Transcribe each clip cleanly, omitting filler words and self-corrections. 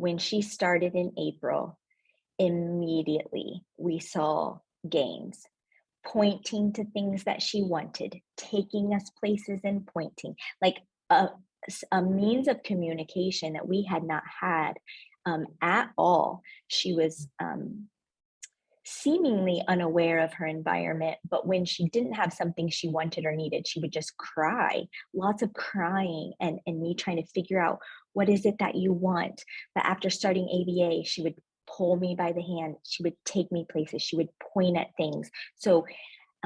when she started in April, immediately we saw gains, pointing to things that she wanted, taking us places and pointing, like a, a means of communication that we had not had at all. She was seemingly unaware of her environment, but when she didn't have something she wanted or needed, she would just cry, lots of crying, and me trying to figure out what is it that you want. But after starting ABA, she would pull me by the hand, she would take me places, she would point at things. So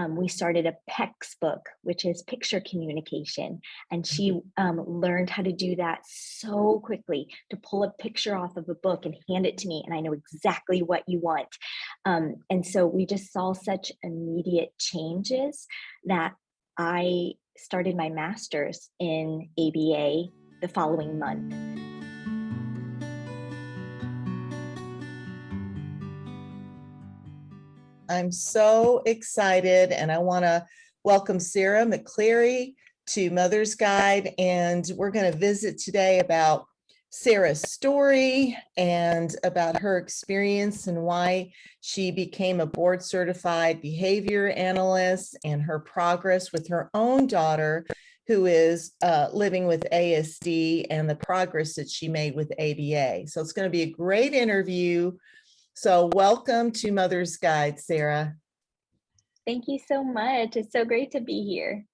we started a PECS book, which is picture communication. And she learned how to do that so quickly, to pull a picture off of a book and hand it to me, and I know exactly what you want. And so we just saw such immediate changes that I started my master's in ABA the following month. I'm so excited, and I want to welcome Sarah McClary to Mother's Guide, and we're going to visit today about Sarah's story and about her experience and why she became a board certified behavior analyst, and her progress with her own daughter who is living with ASD, and the progress that she made with ABA. So it's going to be a great interview. So welcome to Mother's Guide, Sarah. Thank you so much. It's so great to be here.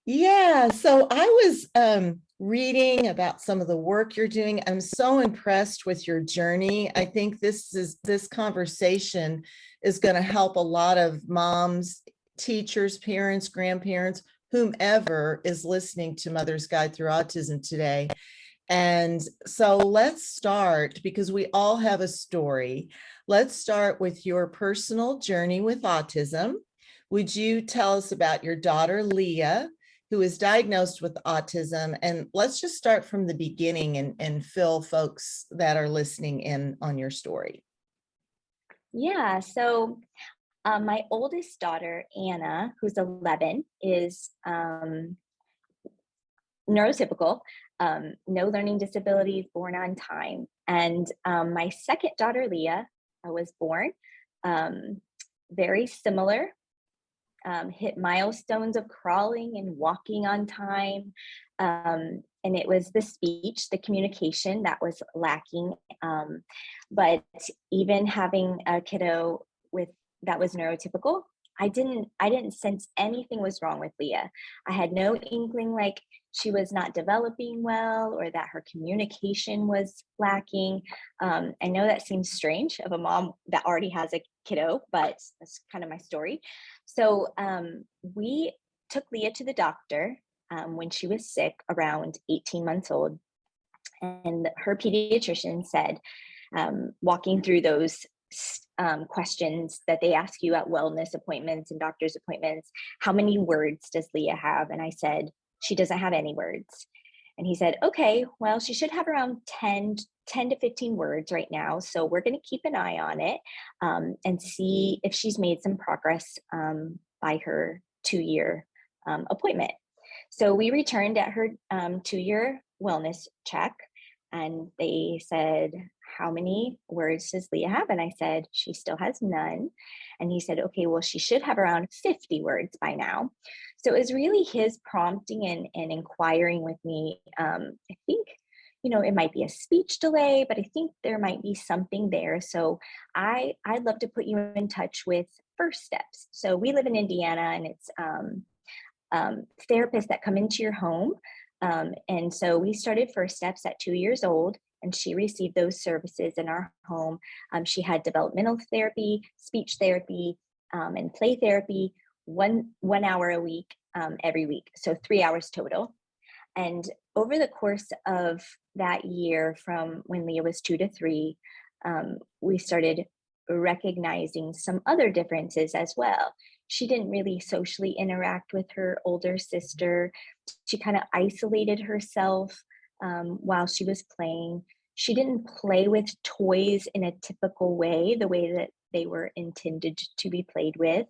Yeah, so I was reading about some of the work you're doing. I'm so impressed with your journey. I think this conversation is going to help a lot of moms, teachers, parents, grandparents, whomever is listening to Mother's Guide through Autism today. And so let's start, because we all have a story. Let's start with your personal journey with autism. Would you tell us about your daughter, Leah, who is diagnosed with autism? And let's just start from the beginning and fill folks that are listening in on your story. Yeah, so my oldest daughter, Anna, who's 11, is neurotypical, no learning disabilities, born on time. And my second daughter, Leah, was born very similar, hit milestones of crawling and walking on time. And it was the speech, the communication that was lacking. But even having a kiddo that was neurotypical, I didn't sense anything was wrong with Leah. I had no inkling like she was not developing well or that her communication was lacking. I know that seems strange of a mom that already has a kiddo, but that's kind of my story. So we took Leah to the doctor when she was sick, around 18 months old. And her pediatrician said, walking through those questions that they ask you at wellness appointments and doctor's appointments, how many words does Leah have? And I said, she doesn't have any words. And he said, okay, well, she should have around 10 to 15 words right now. So we're going to keep an eye on it and see if she's made some progress by her 2-year appointment. So we returned at her 2-year wellness check, and they said, how many words does Leah have? And I said, she still has none. And he said, okay, well, she should have around 50 words by now. So it was really his prompting and inquiring with me. I think, it might be a speech delay, but I think there might be something there. So I'd love to put you in touch with First Steps. So we live in Indiana, and it's therapists that come into your home. And so we started First Steps at 2 years old, and she received those services in our home. She had developmental therapy, speech therapy, and play therapy, one hour a week, every week. So 3 hours total. And over the course of that year, from when Leah was 2 to 3, we started recognizing some other differences as well. She didn't really socially interact with her older sister. She kind of isolated herself while she was playing. She didn't play with toys in a typical way, the way that they were intended to be played with.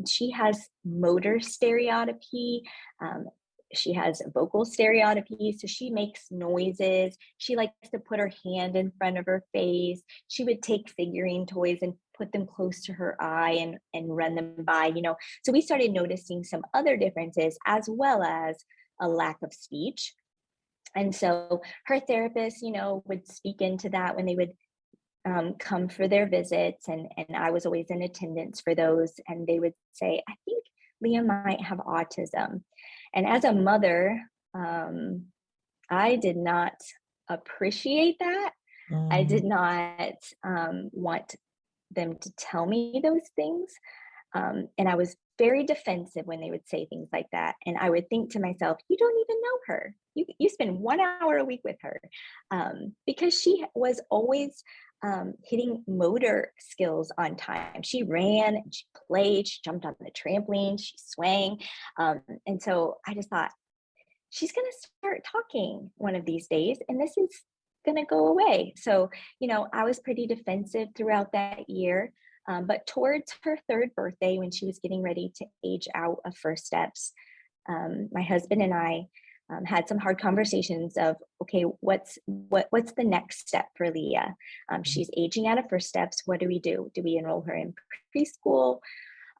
She has motor stereotypy, she has vocal stereotypy, so she makes noises. She likes to put her hand in front of her face. She would take figurine toys and put them close to her eye and run them by, So we started noticing some other differences as well as a lack of speech. And so her therapist, would speak into that when they would come for their visits, and I was always in attendance for those, and they would say, I think Leah might have autism. And as a mother, I did not appreciate that. I did not want them to tell me those things. And I was very defensive when they would say things like that. And I would think to myself, you don't even know her. You spend 1 hour a week with her, because she was always hitting motor skills on time. She ran, she played, she jumped on the trampoline, she swang. And so I just thought, she's going to start talking one of these days, and this is going to go away. So, I was pretty defensive throughout that year. But towards her 3rd birthday, when she was getting ready to age out of first steps, my husband and I had some hard conversations of, okay, what's the next step for Leah? She's aging out of first steps. What do we do? Do we enroll her in preschool?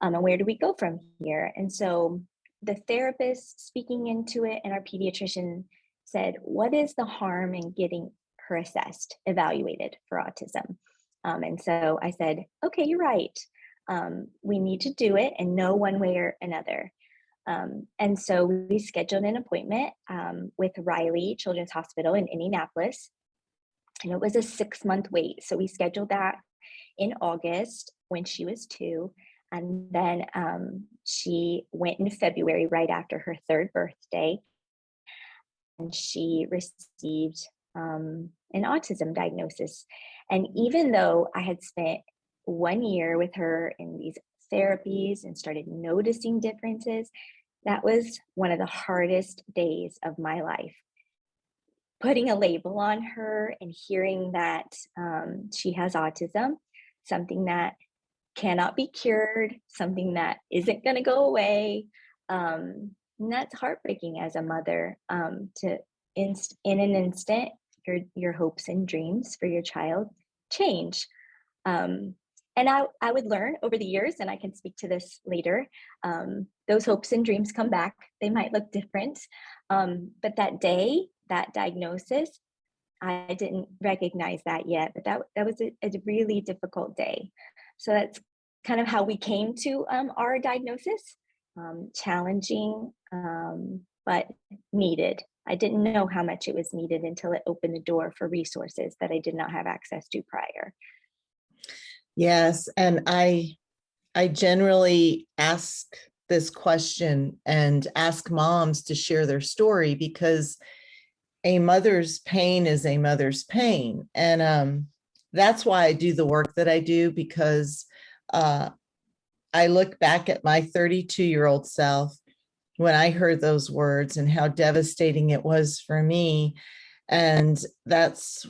And where do we go from here? And so the therapist speaking into it and our pediatrician said, what is the harm in getting her assessed, evaluated for autism? And so I said, okay, you're right. We need to do it and know one way or another. And so we scheduled an appointment with Riley Children's Hospital in Indianapolis. And it was a 6-month wait. So we scheduled that in August when she was 2. And then she went in February, right after her 3rd birthday. And she received an autism diagnosis. And even though I had spent 1 year with her in these therapies and started noticing differences, that was one of the hardest days of my life. Putting a label on her and hearing that she has autism, something that cannot be cured, something that isn't going to go away. And that's heartbreaking as a mother, to in an instant, your hopes and dreams for your child change. And I would learn over the years, and I can speak to this later, those hopes and dreams come back. They might look different. But that day, that diagnosis, I didn't recognize that yet, but that was a really difficult day. So that's kind of how we came to our diagnosis. Challenging, but needed. I didn't know how much it was needed until it opened the door for resources that I did not have access to prior. Yes, and I generally ask this question and ask moms to share their story, because a mother's pain is a mother's pain. And that's why I do the work that I do, because I look back at my 32-year-old self when I heard those words and how devastating it was for me. And that's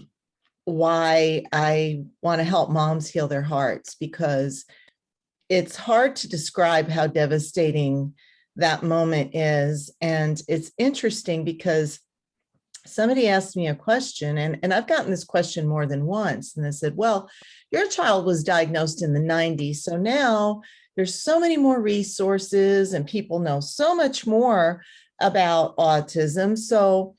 why I want to help moms heal their hearts, because it's hard to describe how devastating that moment is. And it's interesting because somebody asked me a question, and I've gotten this question more than once. And they said, well, your child was diagnosed in the 90s. So now there's so many more resources and people know so much more about autism. So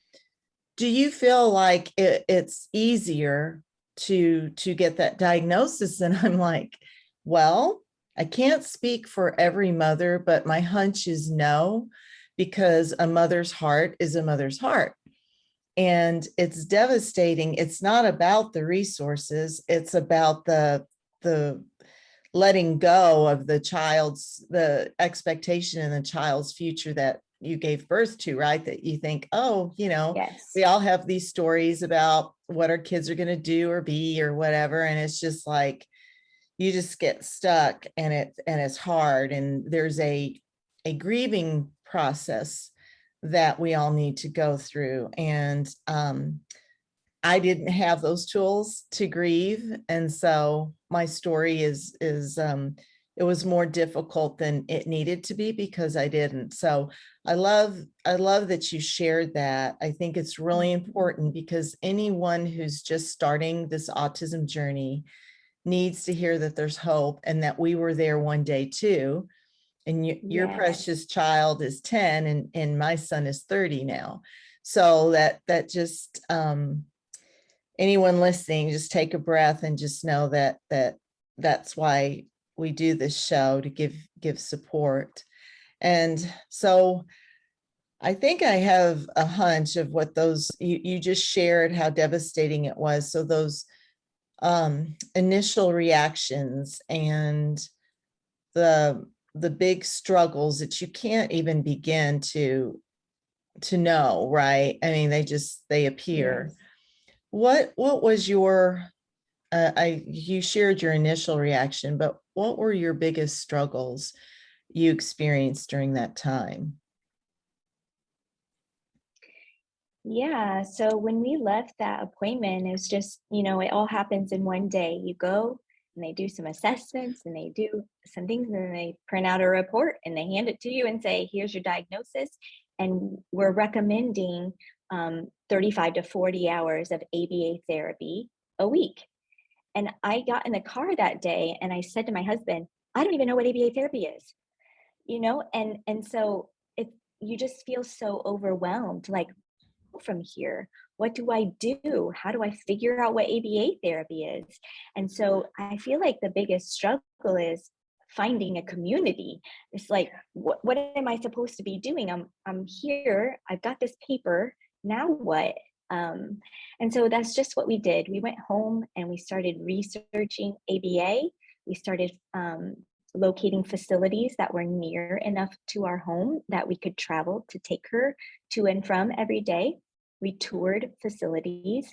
do you feel like it's easier to get that diagnosis? And I'm like, well, I can't speak for every mother, but my hunch is no, because a mother's heart is a mother's heart. And it's devastating. It's not about the resources. It's about the letting go of the expectation in the child's future that you gave birth to, right? That you think, oh, Yes. we all have these stories about what our kids are going to do or be or whatever. And it's just like, you just get stuck, and it's hard. And there's a grieving process that we all need to go through. And I didn't have those tools to grieve. And so my story is it was more difficult than it needed to be because I didn't. So I love that you shared that. I think it's really important because anyone who's just starting this autism journey needs to hear that there's hope and that we were there one day too. And your Yes. precious child is 10 and my son is 30 now. So that just anyone listening, just take a breath and just know that that's why we do this show, to give support. And so I think I have a hunch of what those you just shared, how devastating it was. So those initial reactions and the big struggles that you can't even begin to know, right? I mean, they appear. Yes. What was your you shared your initial reaction, but what were your biggest struggles you experienced during that time? Yeah. So when we left that appointment, it was just, it all happens in one day. You go and they do some assessments and they do some things and then they print out a report and they hand it to you and say, here's your diagnosis. And we're recommending 35 to 40 hours of ABA therapy a week. And I got in the car that day and I said to my husband, I don't even know what ABA therapy is, and so you just feel so overwhelmed, like, from here? What do I do? How do I figure out what ABA therapy is? And so I feel like the biggest struggle is finding a community. It's like, what am I supposed to be doing? I'm here. I've got this paper. Now what? And so that's just what we did. We went home and we started researching ABA. We started locating facilities that were near enough to our home that we could travel to take her to and from every day. We toured facilities.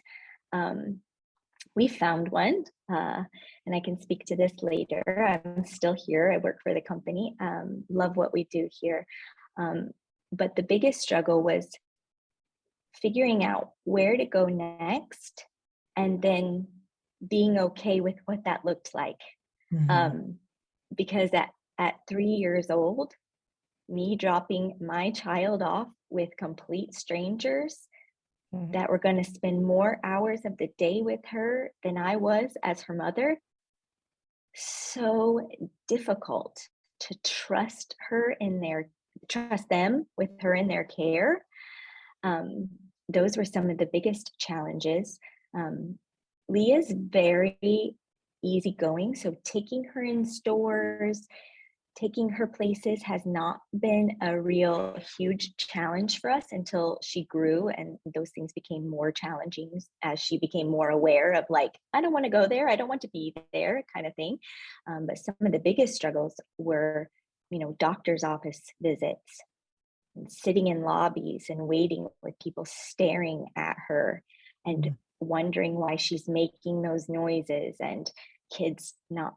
We found one, and I can speak to this later. I'm still here. I work for the company. Love what we do here. But the biggest struggle was figuring out where to go next and then being okay with what that looked like. Mm-hmm. Because at 3 years old, me dropping my child off with complete strangers that were going to spend more hours of the day with her than I was as her mother, so difficult to trust them with her in their care. Those were some of the biggest challenges. Leah's very easygoing, so taking her in stores, taking her places has not been a real huge challenge for us until she grew, and those things became more challenging as she became more aware of, like, I don't want to go there, I don't want to be there, kind of thing. But some of the biggest struggles were, doctor's office visits and sitting in lobbies and waiting with people staring at her and wondering why she's making those noises, and kids not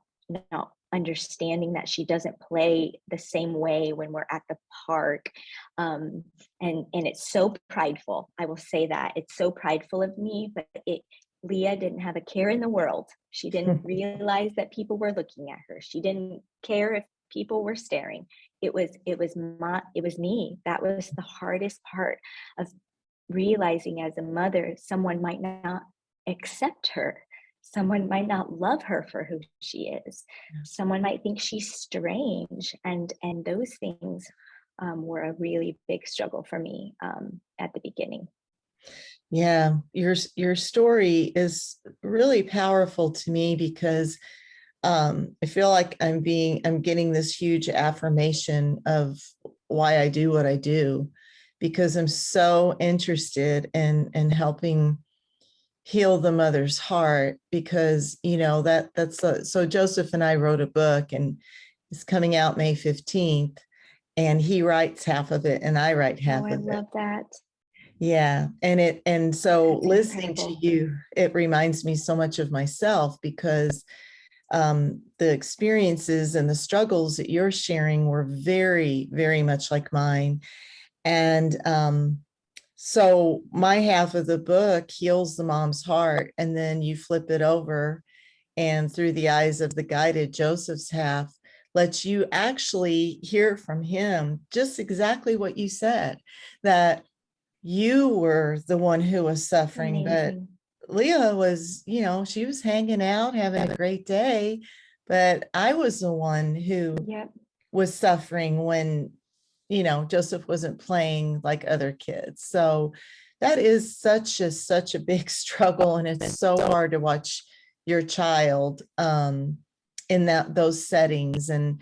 understanding that she doesn't play the same way when we're at the park. And it's so prideful. I will say that it's so prideful of me, but Leah didn't have a care in the world. She didn't realize that people were looking at her. She didn't care if people were staring. It was me. That was the hardest part of realizing as a mother, someone might not accept her. Someone might not love her for who she is. Someone might think she's strange. And those things were a really big struggle for me at the beginning. Yeah, your story is really powerful to me because I feel like I'm getting this huge affirmation of why I do what I do, because I'm so interested in helping heal the mother's heart, because so Joseph and I wrote a book and it's coming out May 15th, and he writes half of it and I write half of it. I love that. Yeah. And so That's listening incredible. to you, it reminds me so much of myself, because the experiences and the struggles that you're sharing were very, very much like mine. And so my half of the book heals the mom's heart, and then you flip it over, and through the eyes of the guided, Joseph's half lets you actually hear from him just exactly what you said, that you were the one who was suffering, but Amazing. Leah was, she was hanging out, having a great day, but I was the one who Yep. was suffering when, Joseph wasn't playing like other kids. So that is such a big struggle. And it's so hard to watch your child in those settings. And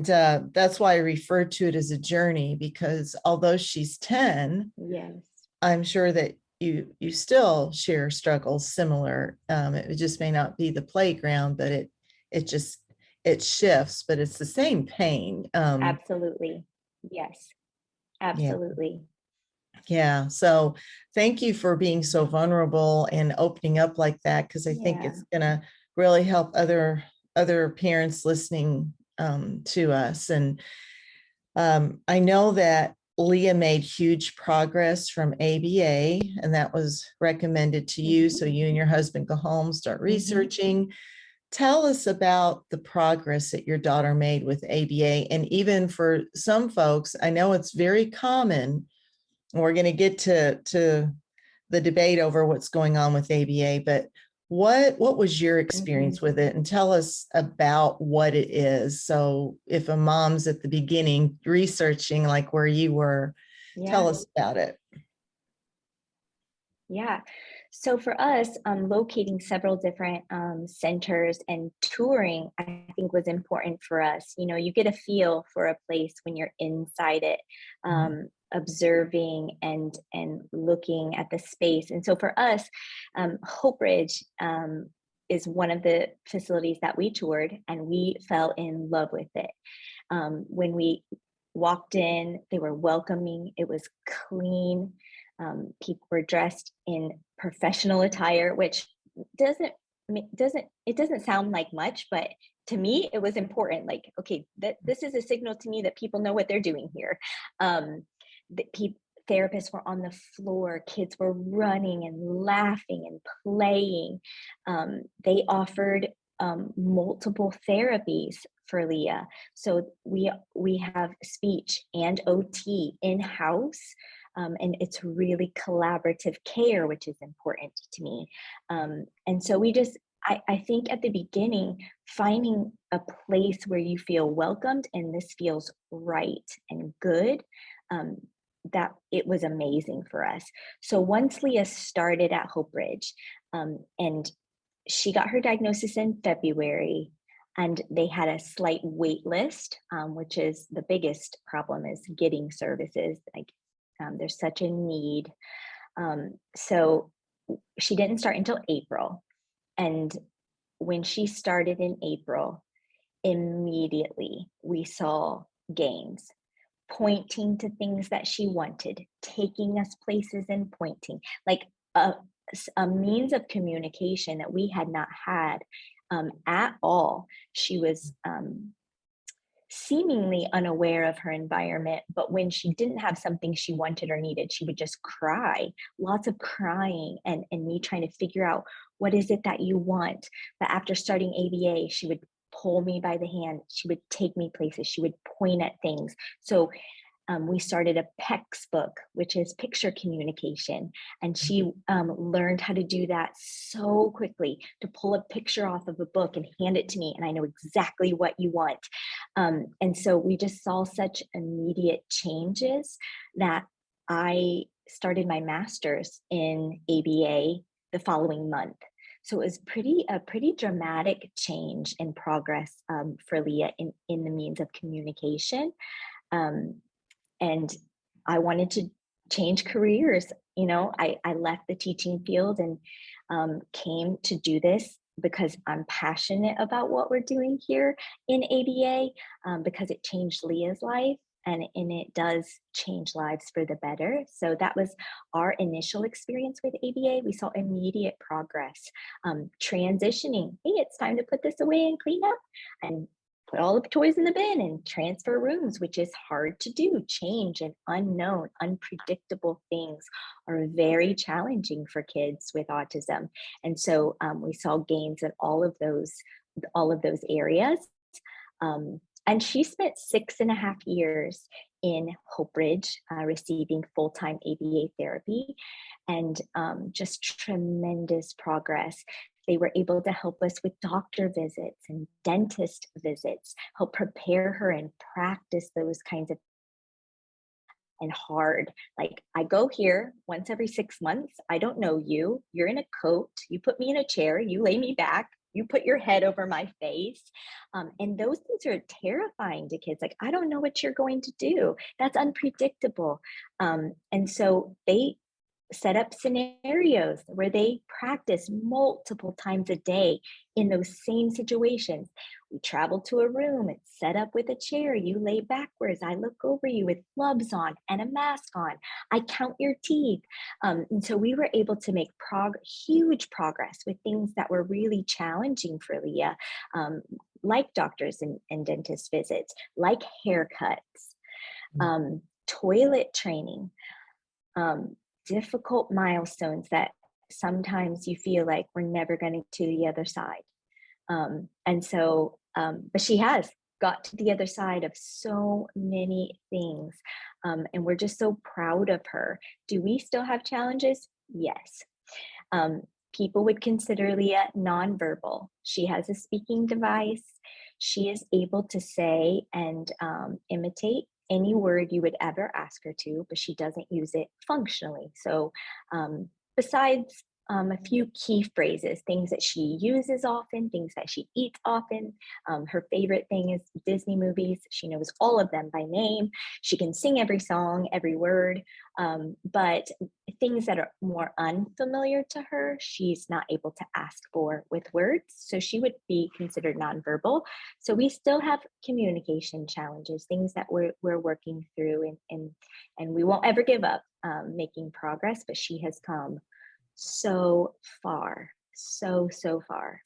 that's why I refer to it as a journey, because although she's 10, Yes. I'm sure that you still share struggles similar. It just may not be the playground, but it shifts, but it's the same pain. Absolutely. Yes. Yeah. Absolutely. Yeah. So thank you for being so vulnerable and opening up like that, because I think Yeah. it's gonna really help other parents listening to us. And I know that Leah made huge progress from ABA, and that was recommended to you. So you and your husband go home, start researching. Tell us about the progress that your daughter made with ABA. And even for some folks, I know it's very common, and we're going to get to the debate over what's going on with ABA, but what was your experience with it? And tell us about what it is. So if a mom's at the beginning researching like where you were, tell Yeah. us about it. Yeah. So for us, locating several different centers and touring, I think was important for us. You get a feel for a place when you're inside it, observing and looking at the space. And so for us, Hope Ridge is one of the facilities that we toured, and we fell in love with it. When we walked in, they were welcoming. It was clean. People were dressed in professional attire, which doesn't it doesn't sound like much, but to me it was important. Like, okay, this is a signal to me that people know what they're doing here. The therapists were on the floor, kids were running and laughing and playing. They offered multiple therapies for Leah. So we have speech and OT in-house. And it's really collaborative care, which is important to me. And so I think at the beginning, finding a place where you feel welcomed and this feels right and good, that it was amazing for us. So once Leah started at Hope Ridge, and she got her diagnosis in February, and they had a slight wait list, which is the biggest problem, is getting services. Like, there's such a need. So she didn't start until April. And when she started in April, immediately we saw gains, pointing to things that she wanted, taking us places and pointing, like a means of communication that we had not had at all. She was seemingly unaware of her environment, but when she didn't have something she wanted or needed, she would just cry, lots of crying, and me trying to figure out, what is it that you want? But after starting ABA, she would pull me by the hand, she would take me places, she would point at things. So we started a PECS book, which is picture communication. And she learned how to do that so quickly, to pull a picture off of a book and hand it to me, and I know exactly what you want. And so we just saw such immediate changes that I started my master's in ABA the following month. So it was a pretty dramatic change in progress for Leah in the means of communication. And I wanted to change careers. I left the teaching field and came to do this because I'm passionate about what we're doing here in ABA, because it changed Leah's life, and it does change lives for the better. So that was our initial experience with ABA. We saw immediate progress, transitioning. Hey, it's time to put this away and clean up, and put all the toys in the bin and transfer rooms, which is hard to do. Change and unknown, unpredictable things are very challenging for kids with autism. And so we saw gains in all of those areas. And she spent 6.5 years in Hope Ridge, receiving full-time ABA therapy, and just tremendous progress. They were able to help us with doctor visits and dentist visits, help prepare her and practice those kinds of and hard. Like, I go here once every 6 months. I don't know you. You're in a coat. You put me in a chair. You lay me back. You put your head over my face. And those things are terrifying to kids. Like, I don't know what you're going to do. That's unpredictable. And so they set up scenarios where they practice multiple times a day in those same situations. We travel to a room, it's set up with a chair, you lay backwards, I look over you with gloves on and a mask on, I count your teeth. And so we were able to make huge progress with things that were really challenging for Leah, like doctors and dentist visits, like haircuts, toilet training, difficult milestones that sometimes you feel like we're never going to get to the other side. But she has got to the other side of so many things. And we're just so proud of her. Do we still have challenges? Yes. People would consider Leah nonverbal. She has a speaking device. She is able to say and imitate any word you would ever ask her to, but she doesn't use it functionally. So besides a few key phrases, things that she uses often, things that she eats often. Her favorite thing is Disney movies. She knows all of them by name. She can sing every song, every word, but things that are more unfamiliar to her, she's not able to ask for with words. So she would be considered nonverbal. So we still have communication challenges, things that we're working through, and we won't ever give up making progress, but she has come so far, so far.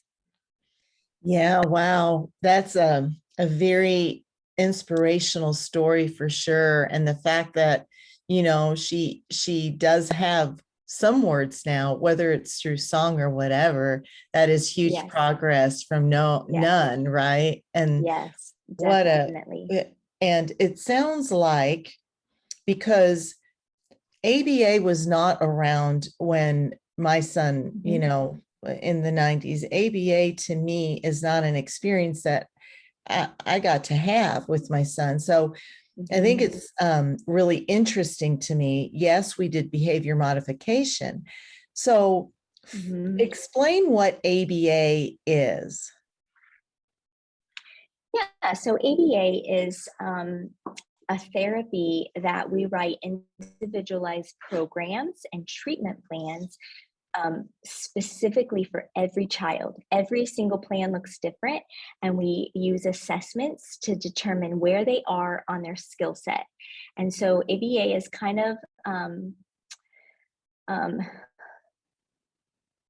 Yeah, wow. That's a very inspirational story for sure. And the fact that, she does have some words now, whether it's through song or whatever, that is huge Yes. progress from Yes. none, right? And yes, definitely. And it sounds like, because ABA was not around when my son, in the 90s, ABA to me is not an experience that I got to have with my son. So I think it's really interesting to me. Yes, we did behavior modification. So explain what ABA is. Yeah, so ABA is a therapy that we write individualized programs and treatment plans specifically for every child. Every single plan looks different, and we use assessments to determine where they are on their skill set. And so ABA is kind of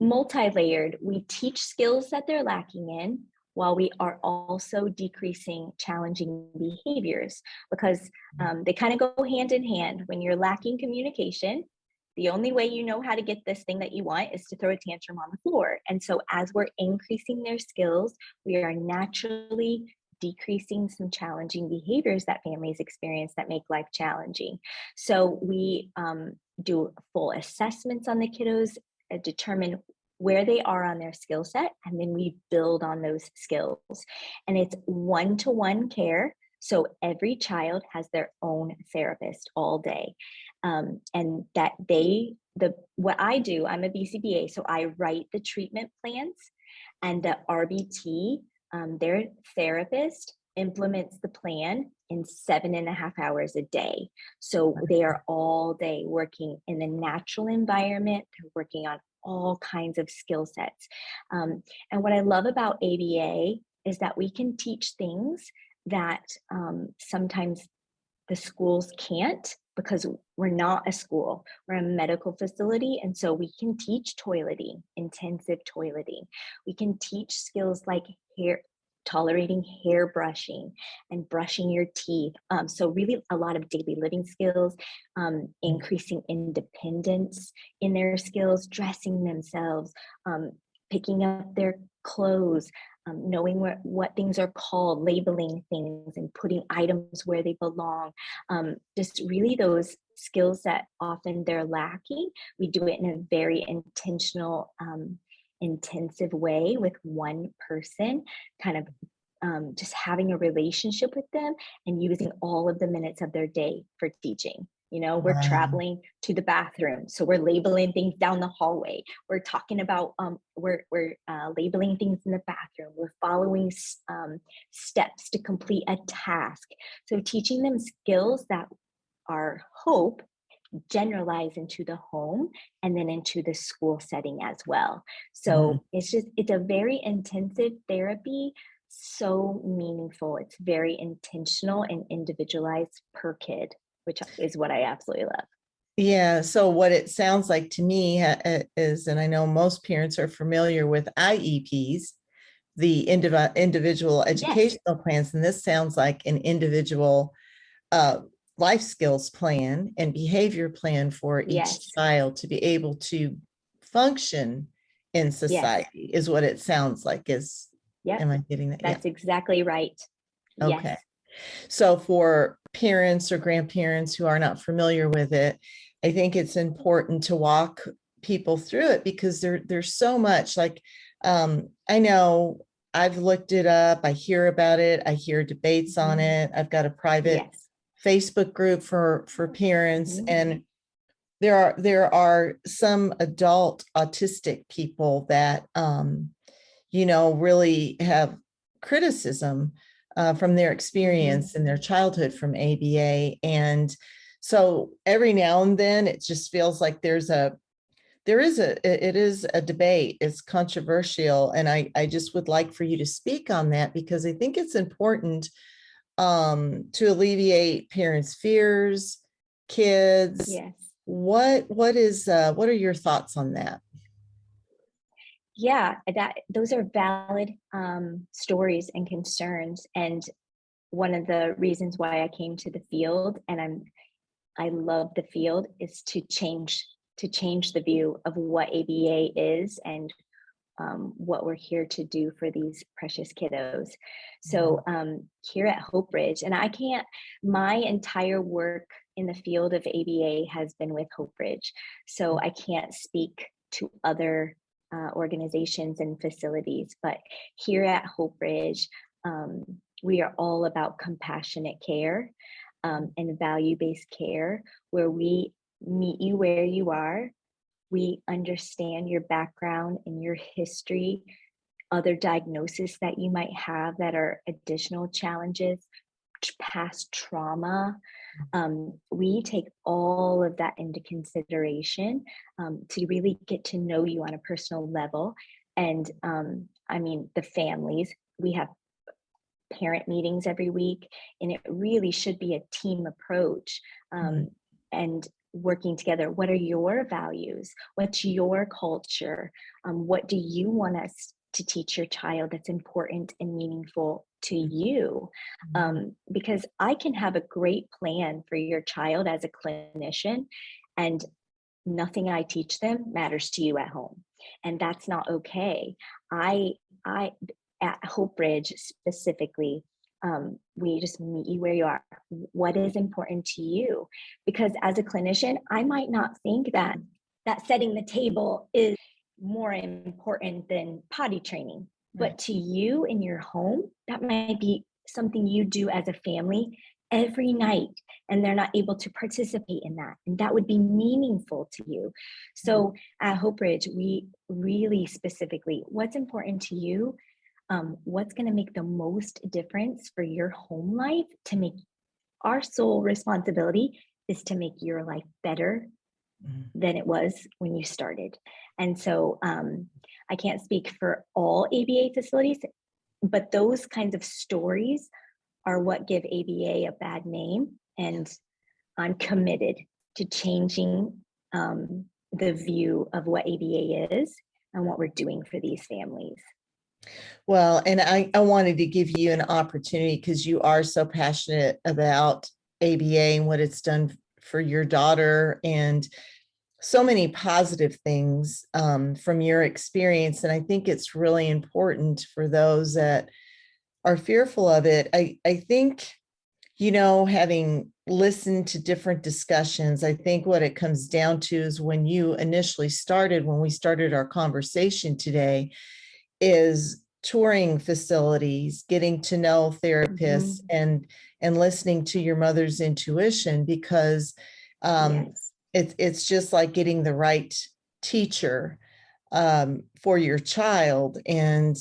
multi-layered. We teach skills that they're lacking in, while we are also decreasing challenging behaviors, because they kind of go hand in hand. When you're lacking communication, the only way you know how to get this thing that you want is to throw a tantrum on the floor. And so as we're increasing their skills, we are naturally decreasing some challenging behaviors that families experience that make life challenging. So we do full assessments on the kiddos, determine where they are on their skill set, and then we build on those skills. And it's one-to-one care. So every child has their own therapist all day. And that what I do, I'm a BCBA, so I write the treatment plans, and the RBT, their therapist, implements the plan in 7.5 hours a day. So they are all day working in the natural environment. They're working on all kinds of skill sets. And what I love about ABA is that we can teach things that sometimes the schools can't, because we're not a school, we're a medical facility. And so we can teach toileting, intensive toileting. We can teach skills like tolerating hair brushing and brushing your teeth. So really a lot of daily living skills, increasing independence in their skills, dressing themselves, picking up their clothes, knowing what things are called, labeling things and putting items where they belong. Just really those skills that often they're lacking. We do it in a very intentional, intensive way with one person, kind of just having a relationship with them and using all of the minutes of their day for teaching. You know, we're Wow. traveling to the bathroom, so we're labeling things down the hallway. We're talking about we're labeling things in the bathroom. We're following steps to complete a task. So teaching them skills that are hope generalize into the home and then into the school setting as well. Mhm. So it's a very intensive therapy, so meaningful. It's very intentional and individualized per kid, which is what I absolutely love. Yeah, so what it sounds like to me is, and I know most parents are familiar with IEPs, the individual Yes, educational plans, and this sounds like an individual uh, life skills plan and behavior plan for each yes, child to be able to function in yes, society, is what it sounds like. yep, Am I getting that? Yeah. that's exactly right. Yes, Okay. So for parents or grandparents who are not familiar with it, I think it's important to walk people through it because there's so much like I know I've looked it up, I hear about it, I hear debates on mhm, it. I've got a private yes, Facebook group for parents, mhm, and there are some adult autistic people that really have criticism from their mhm, experience in their childhood from ABA. And so every now and then it just feels like it is a debate. It's controversial. And I just would like for you to speak on that because I think it's important to alleviate parents' fears, kids. yes. What are your thoughts on that? Yeah, that those are valid stories and concerns. And one of the reasons why I came to the field and I love the field is to change the view of what ABA is and what we're here to do for these precious kiddos. So here at Hope Ridge, and my entire work in the field of ABA has been with Hope Ridge. So I can't speak to other organizations and facilities, but here at Hope Ridge, we are all about compassionate care and value based care, where we meet you where you are. We understand your background and your history, other diagnoses that you might have that are additional challenges, past trauma. We take all of that into consideration to really get to know you on a personal level. And I mean, the families, we have parent meetings every week, and it really should be a team approach. Mhm. And working together, what are your values, what's your culture, what do you want us to teach your child that's important and meaningful to you, because I can have a great plan for your child as a clinician, and nothing I teach them matters to you at home, and that's not okay. I at Hope Ridge specifically, we just meet you where you are. What is important to you? Because as a clinician, I might not think that setting the table is more important than potty training, Right. but to you in your home, that might be something you do as a family every night, and they're not able to participate in that, and that would be meaningful to you. So at Hope Ridge, we really specifically, what's important to you, what's going to make the most difference for your home life, to make our sole responsibility is to make your life better Mhm. than it was when you started. And so I can't speak for all ABA facilities, but those kinds of stories are what give ABA a bad name. And I'm committed to changing the view of what ABA is and what we're doing for these families. Well, and I wanted to give you an opportunity because you are so passionate about ABA and what it's done for your daughter. And so many positive things from your experience. And I think it's really important for those that are fearful of it. I think, having listened to different discussions, I think what it comes down to is when you initially started, when we started our conversation today, is touring facilities, getting to know therapists, and listening to your mother's intuition, because Yes. it's just like getting the right teacher for your child, and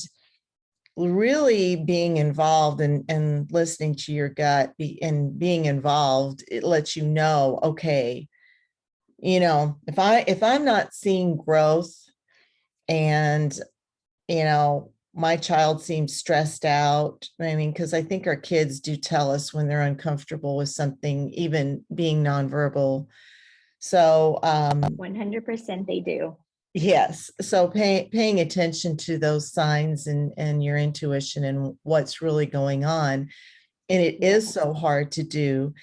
really being involved and listening to your gut and being involved. It lets you know, okay, if I'm not seeing growth, and my child seems stressed out. I mean, because I think our kids do tell us when they're uncomfortable with something, even being nonverbal. So 100% they do. yes, so paying attention to those signs and your intuition and what's really going on. And it Yeah. is so hard to do.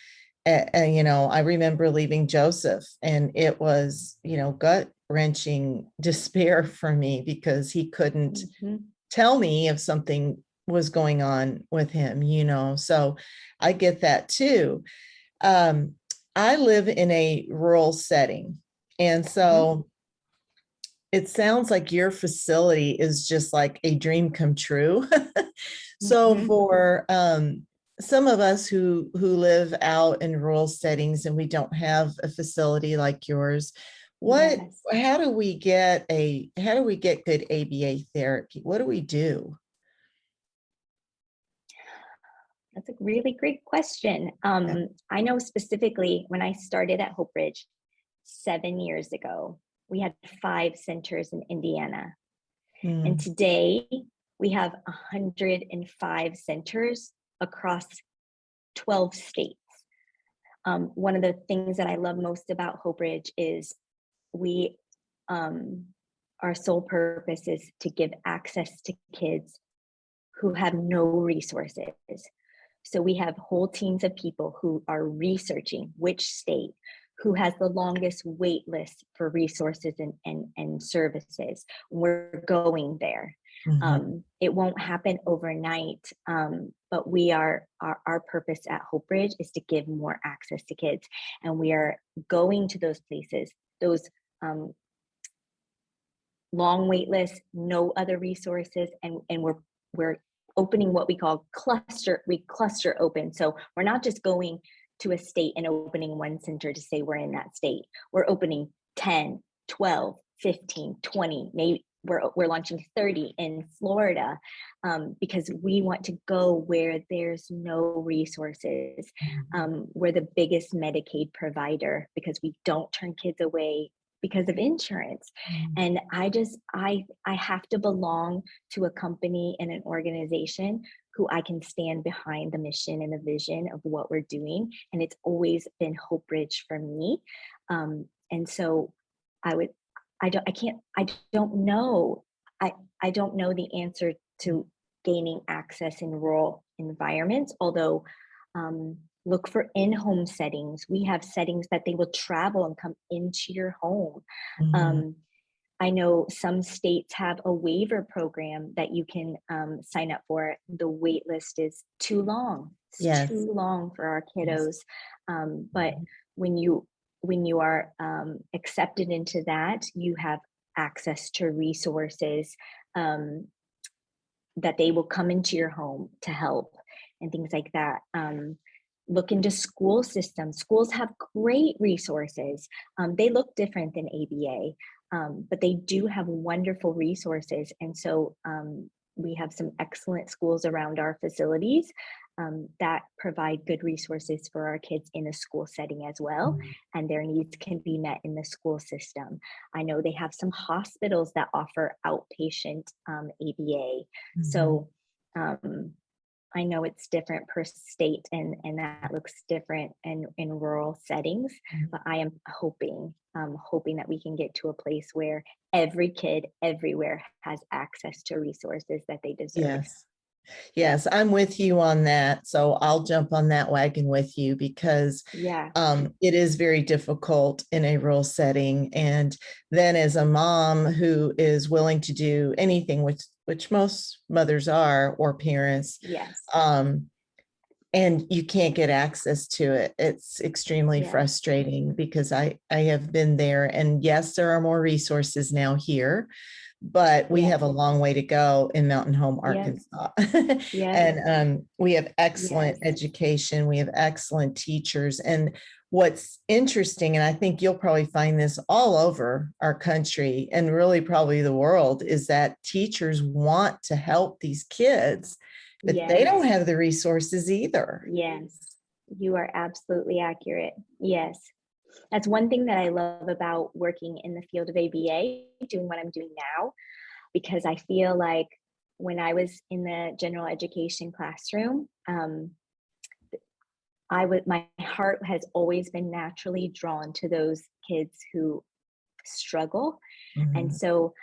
And I remember leaving Joseph, and it was, gut wrenching despair for me, because he couldn't tell me if something was going on with him, so I get that too. I live in a rural setting, and so it sounds like your facility is just like a dream come true. So for some of us who live out in rural settings and we don't have a facility like yours, Yes. how do we get good ABA therapy? What do we do? That's a really great question. I know specifically when I started at Hope Ridge 7 years ago, we had 5 centers in Indiana. And today we have 105 centers across 12 states. One of the things that I love most about Hope Ridge is we, our sole purpose is to give access to kids who have no resources. So we have whole teams of people who are researching which state, who has the longest wait list for resources and services. We're going there. It won't happen overnight, but our purpose at Hope Ridge is to give more access to kids. And we are going to those places, those long wait lists, no other resources, and we're opening what we call cluster open. So we're not just going to a state and opening one center to say we're in that state. We're opening 10, 12, 15, 20, maybe we're launching 30 in Florida, because we want to go where there's no resources. We're the biggest Medicaid provider because we don't turn kids away because of insurance. And I have to belong to a company and an organization who I can stand behind the mission and the vision of what we're doing. And it's always been Hope Ridge for me. And so I don't know. I don't know the answer to gaining access in rural environments, although look for in-home settings. We have settings that they will travel and come into your home. I know some states have a waiver program that you can sign up for. The wait list is too long. It's too long for our kiddos. But when you are accepted into that, you have access to resources that they will come into your home to help and things like that. Look into school systems. Schools have great resources. They look different than ABA, but they do have wonderful resources. And so we have some excellent schools around our facilities that provide good resources for our kids in a school setting as well. And their needs can be met in the school system. I know they have some hospitals that offer outpatient ABA. So I know it's different per state, and that looks different in rural settings, but I am hoping that we can get to a place where every kid everywhere has access to resources that they deserve. Yes. Yes, I'm with you on that. So I'll jump on that wagon with you because Yeah. it is very difficult in a rural setting. And then as a mom who is willing to do anything, which most mothers are or parents, Yes. um, and you can't get access to it, it's extremely Yeah. frustrating because I have been there. And yes, there are more resources now here, but we have Yes. a long way to go in Mountain Home, Yes. Arkansas. Yes. And we have excellent Yes. education, we have excellent teachers. And what's interesting, and I think you'll probably find this all over our country and really probably the world, is that teachers want to help these kids, but they Yes. don't have the resources either. Yes. You are absolutely accurate. Yes. That's one thing that I love about working in the field of ABA, doing what I'm doing now, because I feel like when I was in the general education classroom, my heart has always been naturally drawn to those kids who struggle. And Mhm. so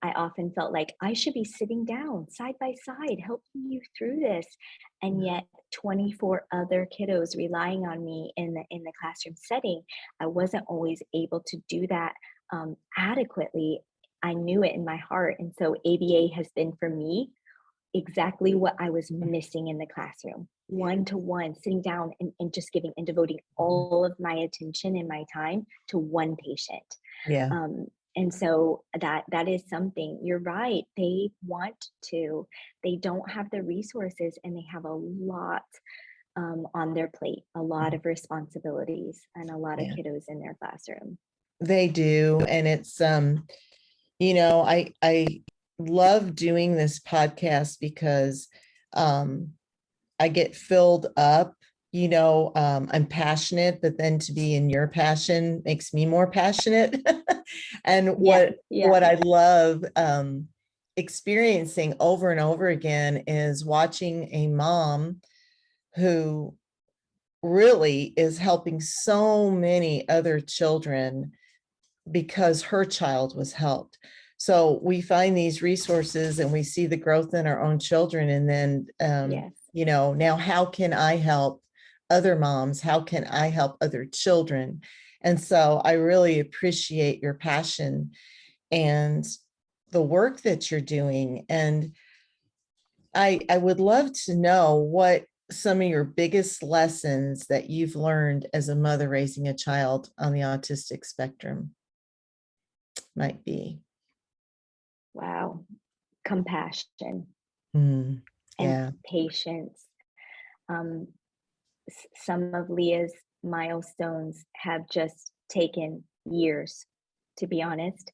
I often felt like I should be sitting down side by side, helping you through this. And yet 24 other kiddos relying on me in the classroom setting, I wasn't always able to do that adequately. I knew it in my heart. And so ABA has been for me exactly what I was missing in the classroom. One to one, sitting down and just giving and devoting all of my attention and my time to one patient. Yeah. Um, and so that is something, you're right. They want to, they don't have the resources and they have a lot on their plate, a lot of responsibilities and a lot of Yeah, kiddos in their classroom. they do. And it's I love doing this podcast because I get filled up. I'm passionate, but then to be in your passion makes me more passionate. And Yeah, yeah, what I love experiencing over and over again is watching a mom who really is helping so many other children because her child was helped. So we find these resources and we see the growth in our own children. And then, yes, now how can I help other moms? How can I help other children? And so I really appreciate your passion and the work that you're doing. And I would love to know what some of your biggest lessons that you've learned as a mother raising a child on the autistic spectrum might be. wow. Compassion Mm, and yeah. patience. Um, some of Leah's milestones have just taken years, to be honest,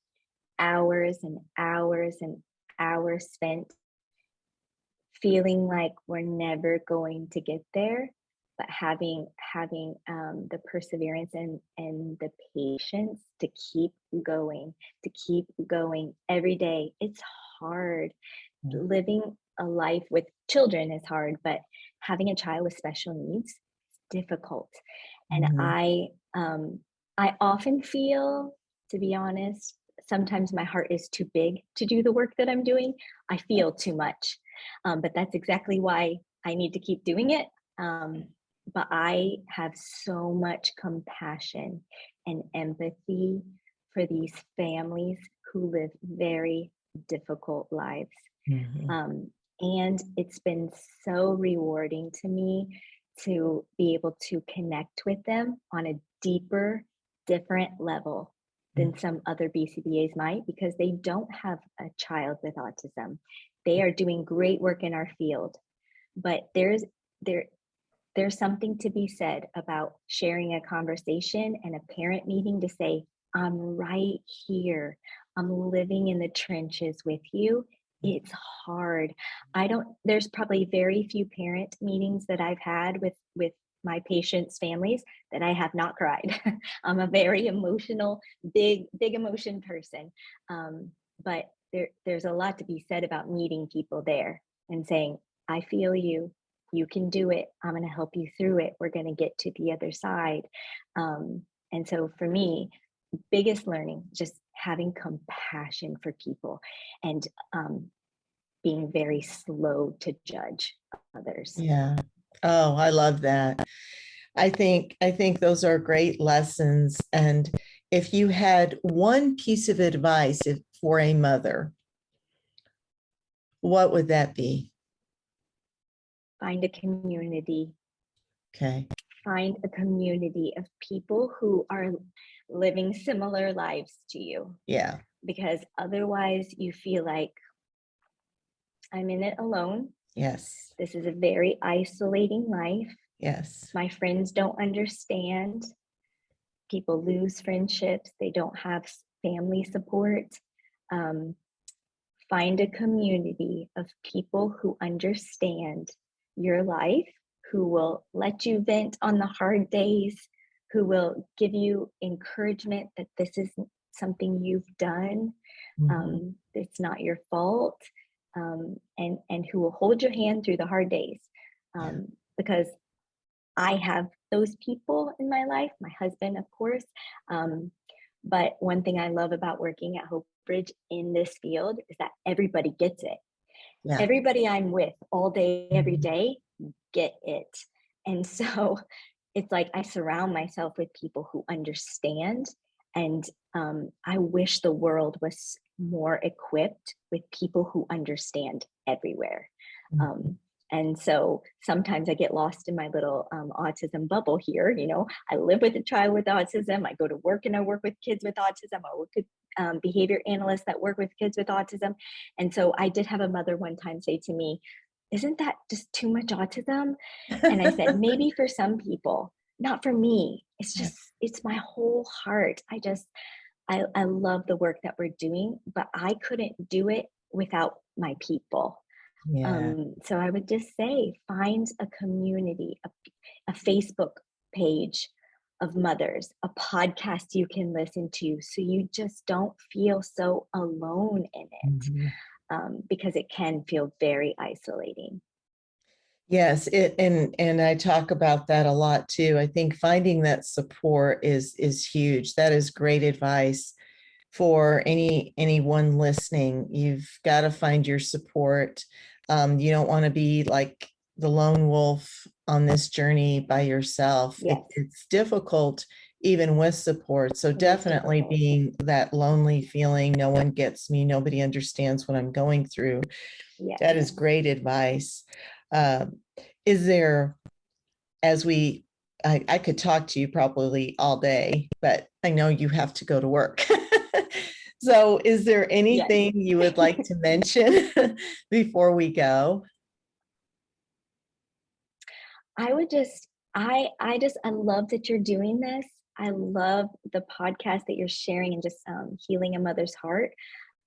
hours and hours and hours spent feeling like we're never going to get there, but having the perseverance and the patience to keep going every day. It's hard. Mm, Living a life with children is hard, but having a child with special needs is difficult. And mhm, I often feel, to be honest, sometimes my heart is too big to do the work that I'm doing. I feel too much, but that's exactly why I need to keep doing it. But I have so much compassion and empathy for these families who live very difficult lives. mhm, Um, and it's been so rewarding to me to be able to connect with them on a deeper, different level mm, than some other BCBAs might, because they don't have a child with autism. They are doing great work in our field, but there there's something to be said about sharing a conversation and a parent meeting to say, I'm right here. I'm living in the trenches with you. It's hard. There's probably very few parent meetings that I've had with my patients' families that I have not cried. I'm a very emotional, big emotion person. But there's a lot to be said about meeting people there and saying, I feel you, you can do it. I'm going to help you through it. We're going to get to the other side. And so for me, biggest learning, just having compassion for people and being very slow to judge others. Yeah. Oh, I love that. I think those are great lessons. And if you had one piece of advice for a mother, what would that be? Find a community. Okay. Find a community of people who are living similar lives to you, Yeah. because otherwise you feel like, I'm in it alone. Yes. This is a very isolating life. Yes. My friends don't understand. People lose friendships. They don't have family support. Find a community of people who understand your life, who will let you vent on the hard days, who will give you encouragement that this is something you've done. Mhm. It's not your fault, and who will hold your hand through the hard days. Yeah. Because I have those people in my life, my husband, of course. But one thing I love about working at Hope Bridge in this field is that everybody gets it. Yeah. Everybody I'm with all day, every Mhm. day, get it. And so it's like I surround myself with people who understand. And I wish the world was more equipped with people who understand everywhere. Mhm. Um, and so sometimes I get lost in my little autism bubble here. I live with a child with autism. I go to work and I work with kids with autism. I work with behavior analysts that work with kids with autism. And so I did have a mother one time say to me, "Isn't that just too much autism?" And I said, "Maybe for some people, not for me. Yeah. It's my whole heart. I love the work that we're doing, but I couldn't do it without my people." Yeah. So I would just say, find a community, a Facebook page of mothers, a podcast you can listen to so you just don't feel so alone in it, Mhm. because it can feel very isolating. Yes, and I talk about that a lot too. I think finding that support is huge. That is great advice for anyone listening. You've got to find your support. You don't want to be like the lone wolf on this journey by yourself. Yes, It's difficult even with support. So it is definitely difficult. being that lonely feeling, no one gets me, nobody understands what I'm going through. Yes. That is great advice. Um, is there, as I could talk to you probably all day, but I know you have to go to work. So is there Yes. anything you would like to mention before we go? I would just, I love that you're doing this. I love the podcast that you're sharing and just healing a mother's heart.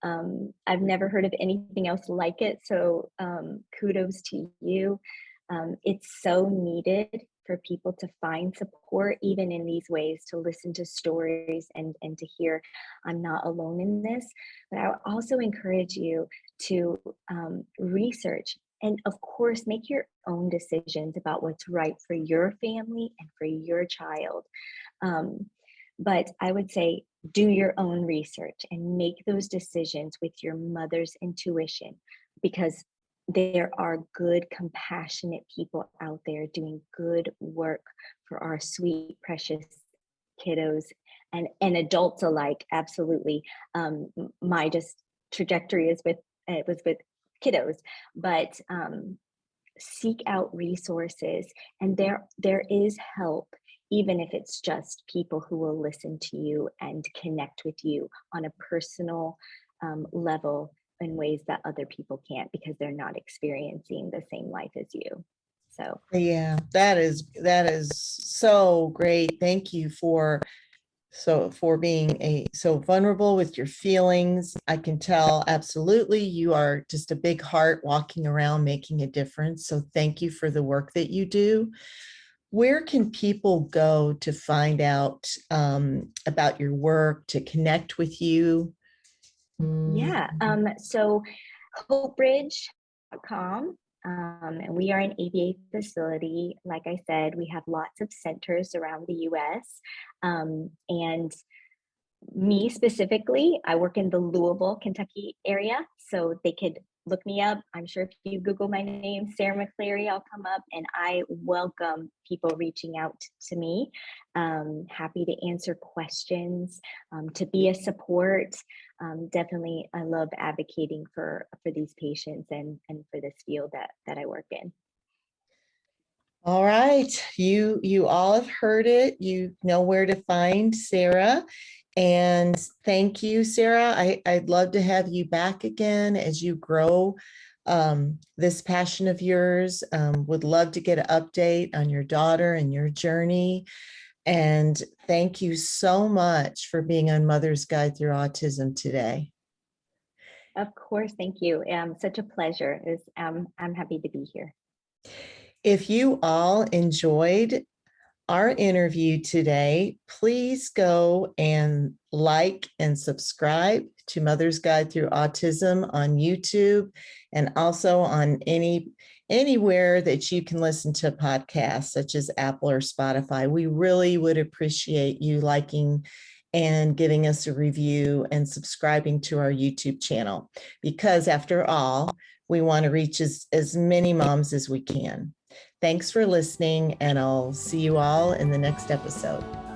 I've never heard of anything else like it. So kudos to you. It's so needed for people to find support, even in these ways, to listen to stories and to hear I'm not alone in this. But I would also encourage you to research and, of course, make your own decisions about what's right for your family and for your child. Um, but I would say do your own research and make those decisions with your mother's intuition, because there are good, compassionate people out there doing good work for our sweet, precious kiddos and adults alike. Absolutely. My just trajectory is with it was with kiddos, but seek out resources, and there is help, even if it's just people who will listen to you and connect with you on a personal level in ways that other people can't, because they're not experiencing the same life as you. So Yeah, that is so great. Thank you for being so vulnerable with your feelings. I can tell absolutely you are just a big heart walking around making a difference. So thank you for the work that you do. Where can people go to find out about your work, to connect with you? yeah, so hopebridge.com. And we are an ABA facility. Like I said, we have lots of centers around the US. And me specifically, I work in the Louisville, Kentucky area. So they could look me up. I'm sure if you Google my name, Sarah McClary, I'll come up, and I welcome people reaching out to me. Happy to answer questions, to be a support. Definitely, I love advocating for these patients and for this field that I work in. All right, you all have heard it. You know where to find Sarah. And thank you, Sarah. I'd love to have you back again as you grow this passion of yours. Would love to get an update on your daughter and your journey. And thank you so much for being on Mother's Guide Through Autism today. Of course, thank you. Such a pleasure. I'm happy to be here. If you all enjoyed our interview today, please go and like and subscribe to Mother's Guide Through Autism on YouTube, and also on anywhere that you can listen to podcasts such as Apple or Spotify. We really would appreciate you liking and giving us a review and subscribing to our YouTube channel, because after all, we want to reach as many moms as we can. Thanks for listening, and I'll see you all in the next episode.